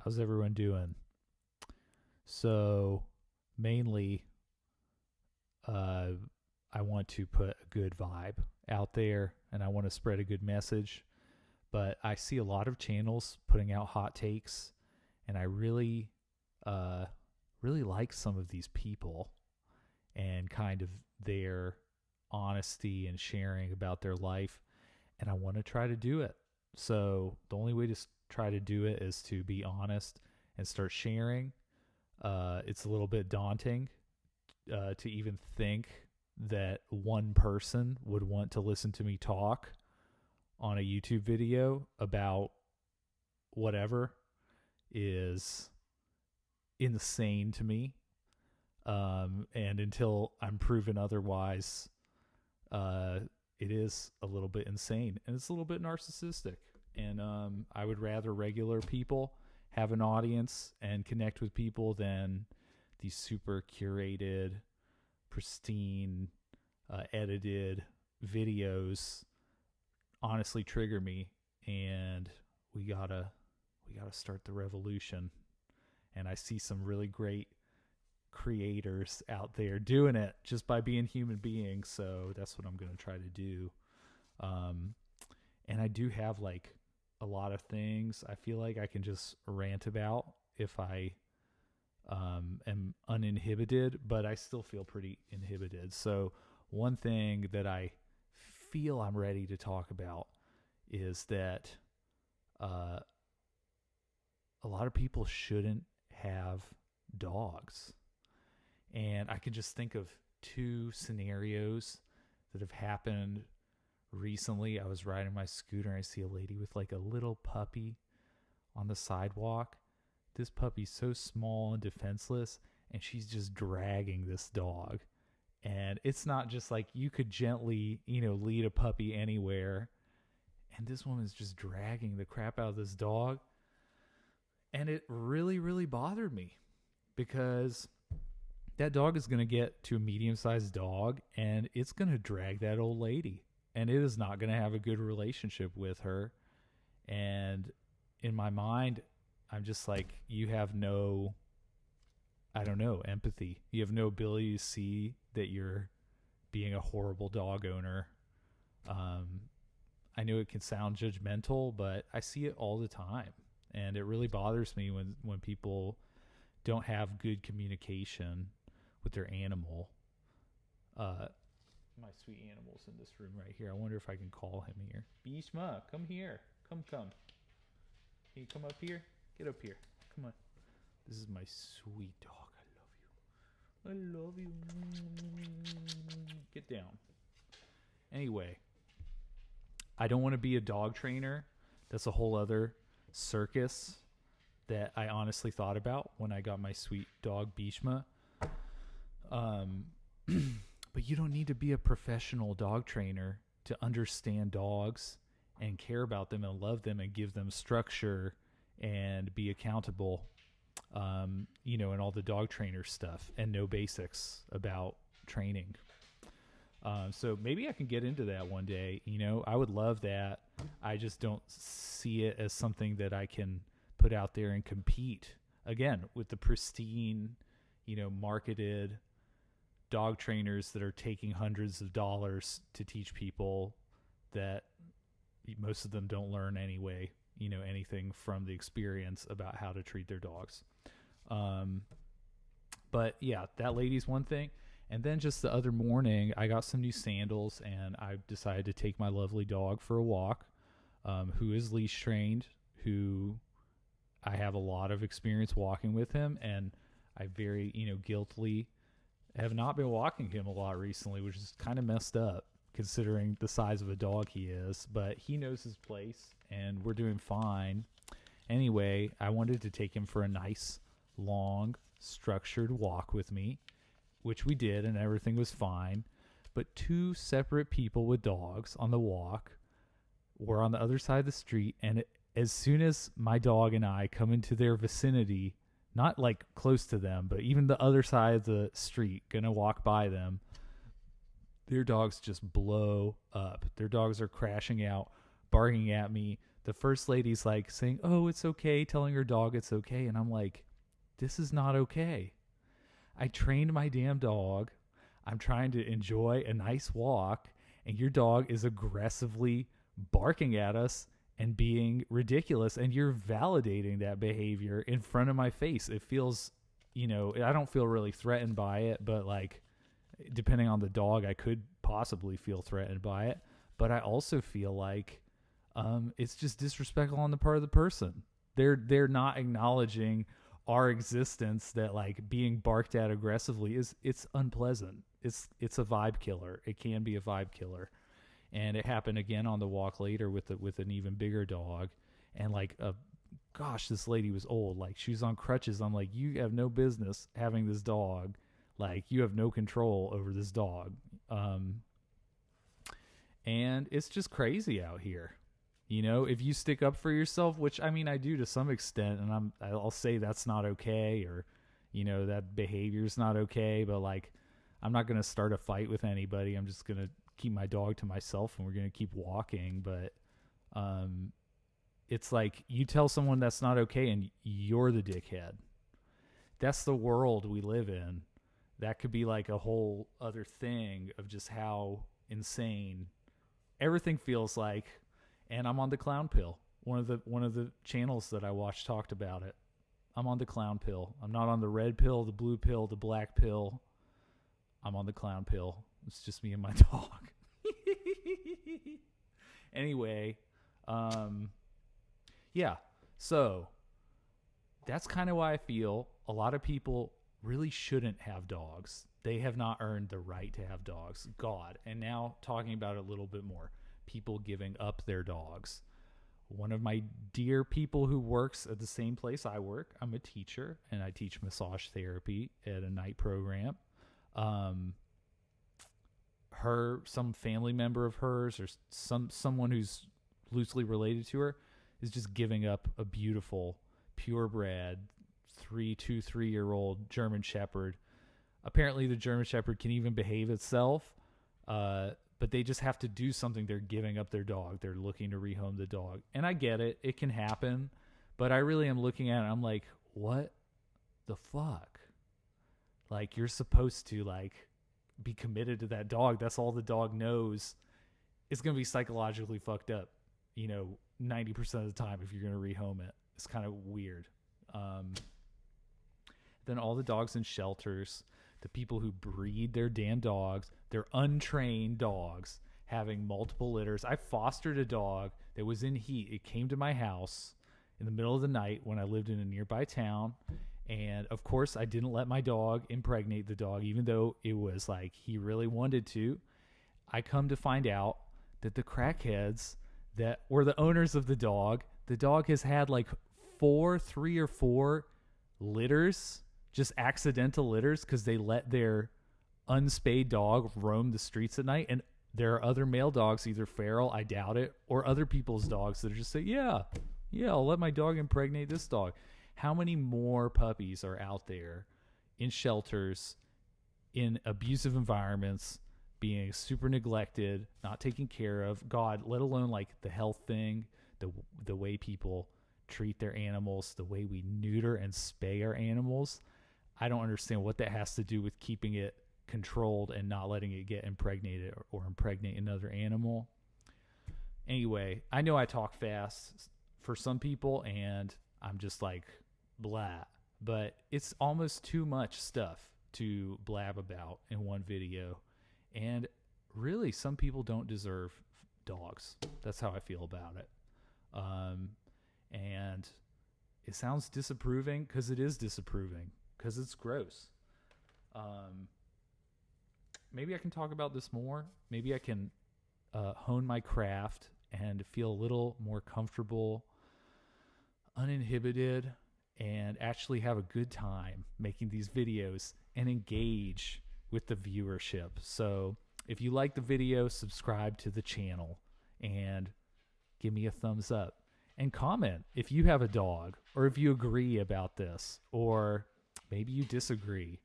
How's everyone doing? So, mainly, uh, I want to put a good vibe out there and I want to spread a good message. But I see a lot of channels putting out hot takes, and I uh, really like some of these people and kind of their honesty and sharing about their life. And I want to try to do it. So, the only way to try to do it is to be honest and start sharing. It's a little bit daunting to even think that one person would want to listen to me talk on a YouTube video about whatever is insane to me. And until I'm proven otherwise, uh, it is a little bit insane and it's a little bit narcissistic. And I would rather regular people have an audience and connect with people than these super curated, pristine, edited videos honestly trigger me, and we gotta start the revolution. And I see some really great creators out there doing it just by being human beings. So that's what I'm gonna try to do. Um, and I do have like a lot of things I feel like I can just rant about if I am uninhibited, but I still feel pretty inhibited. So, one thing that I feel I'm ready to talk about is that uh, a lot of people shouldn't have dogs. And I can just think of two scenarios that have happened recently. I was riding my scooter and I see a lady with like a little puppy on the sidewalk. This puppy's so small and defenseless, and she's just dragging this dog. And it's not just like you could gently, lead a puppy anywhere. And this woman's just dragging the crap out of this dog. And it really, really bothered me because that dog is going to get to a medium sized dog and it's going to drag that old lady. And it is not going to have a good relationship with her. And in my mind, I'm just like, you have no, I don't know, empathy. You have no ability to see that you're being a horrible dog owner. Um, I know it can sound judgmental, but I see it all the time. And it really bothers me when people don't have good communication with their animal. My sweet animal's in this room right here. I wonder if I can call him here. Bishma, come here. Come. Can you come up here? Get up here. Come on. This is my sweet dog. I love you. Get down. Anyway, I don't want to be a dog trainer. That's a whole other circus that I honestly thought about when I got my sweet dog Bishma. Um, but you don't need to be a professional dog trainer to understand dogs and care about them and love them and give them structure and be accountable, and all the dog trainer stuff and know basics about training. So maybe I can get into that one day. I would love that. I just don't see it as something that I can put out there and compete again with the pristine, marketed dog trainers that are taking hundreds of dollars to teach people that most of them don't learn anyway, anything from the experience about how to treat their dogs. Um, but yeah, that lady's one thing. And then just the other morning, I got some new sandals and I decided to take my lovely dog for a walk, who is leash trained, who I have a lot of experience walking with him. And I very, guiltily have not been walking him a lot recently, which is kind of messed up considering the size of a dog he is. But he knows his place and we're doing fine. Anyway, I wanted to take him for a nice, long, structured walk with me, which we did, and everything was fine. But two separate people with dogs on the walk were on the other side of the street, and as soon as my dog and I come into their vicinity, not like close to them, but even the other side of the street, gonna walk by them, their dogs just blow up. Their dogs are crashing out, barking at me. the first lady's like saying, "Oh, it's okay," telling her dog it's okay, and I'm like, this is not okay. I trained my damn dog. I'm trying to enjoy a nice walk, and your dog is aggressively barking at us and being ridiculous, and you're validating that behavior in front of my face. It feels, I don't feel really threatened by it, but like, depending on the dog, I could possibly feel threatened by it. But I also feel like it's just disrespectful on the part of the person. They're not acknowledging our existence, that like being barked at aggressively it's unpleasant. It's a vibe killer. It can be a vibe killer. And it happened again on the walk later with an even bigger dog. And like, gosh, this lady was old. Like, she was on crutches. I'm like, you have no business having this dog. Like, you have no control over this dog. And it's just crazy out here. If you stick up for yourself, which I mean I do to some extent, and I'll say that's not okay, or that behavior's not okay, but like, I'm not going to start a fight with anybody. I'm just going to keep my dog to myself, and we're going to keep walking. But it's like, you tell someone that's not okay and you're the dickhead. That's the world we live in. That could be like a whole other thing of just how insane everything feels like. And I'm on the clown pill. One of the channels that I watched talked about it. I'm on the clown pill. I'm not on the red pill, the blue pill, the black pill. I'm on the clown pill. It's just me and my dog. Anyway, yeah. So that's kind of why I feel a lot of people really shouldn't have dogs. They have not earned the right to have dogs. God. And now talking about it a little bit more. People giving up their dogs. One of my dear people who works at the same place I work, I'm a teacher, and I teach massage therapy at a night program. Some family member of hers, or someone who's loosely related to her, is just giving up a beautiful, purebred, 3-3-year-old German Shepherd. Apparently the German Shepherd can even behave itself. But they just have to do something. They're giving up their dog. They're looking to rehome the dog. And I get it. It can happen. But I really am looking at it. I'm like, what the fuck? Like, you're supposed to, like, be committed to that dog. That's all the dog knows. It's going to be psychologically fucked up, 90% of the time if you're going to rehome it. It's kind of weird. Then all the dogs in shelters, the people who breed their damn dogs, they're untrained dogs having multiple litters. I fostered a dog that was in heat. It came to my house in the middle of the night when I lived in a nearby town. And of course, I didn't let my dog impregnate the dog, even though it was like he really wanted to. I come to find out that the crackheads that were the owners of the dog has had like 3 or 4 litters, just accidental litters, because they let their unspayed dog roam the streets at night. And there are other male dogs, either feral, I doubt it, or other people's dogs that are just say, yeah, I'll let my dog impregnate this dog. How many more puppies are out there in shelters, in abusive environments, being super neglected, not taken care of? God, let alone like the health thing, the way people treat their animals, the way we neuter and spay our animals. I don't understand what that has to do with keeping it controlled and not letting it get impregnated or impregnate another animal. Anyway, I know I talk fast for some people, and I'm just like, blah. But it's almost too much stuff to blab about in one video. And really, some people don't deserve dogs. That's how I feel about it. And it sounds disapproving because it is disapproving, because it's gross. Maybe I can talk about this more. Maybe I can hone my craft and feel a little more comfortable, uninhibited, and actually have a good time making these videos and engage with the viewership. So if you like the video, subscribe to the channel and give me a thumbs up. And comment if you have a dog, or if you agree about this, or maybe you disagree.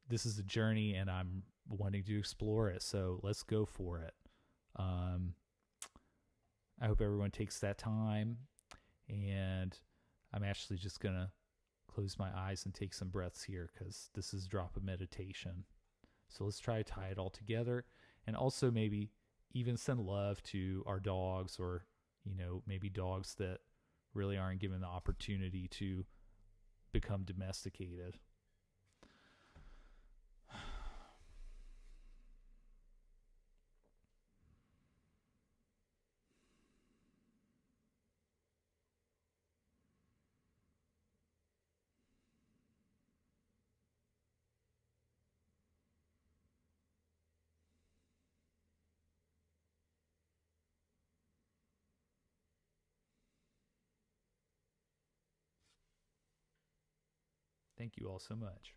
This is a journey, and I'm wanting to explore it, so let's go for it. I hope everyone takes that time. And I'm actually just going to close my eyes and take some breaths here because this is drop of meditation. So let's try to tie it all together, and also maybe even send love to our dogs, or, maybe dogs that really aren't given the opportunity to become domesticated. Thank you all so much.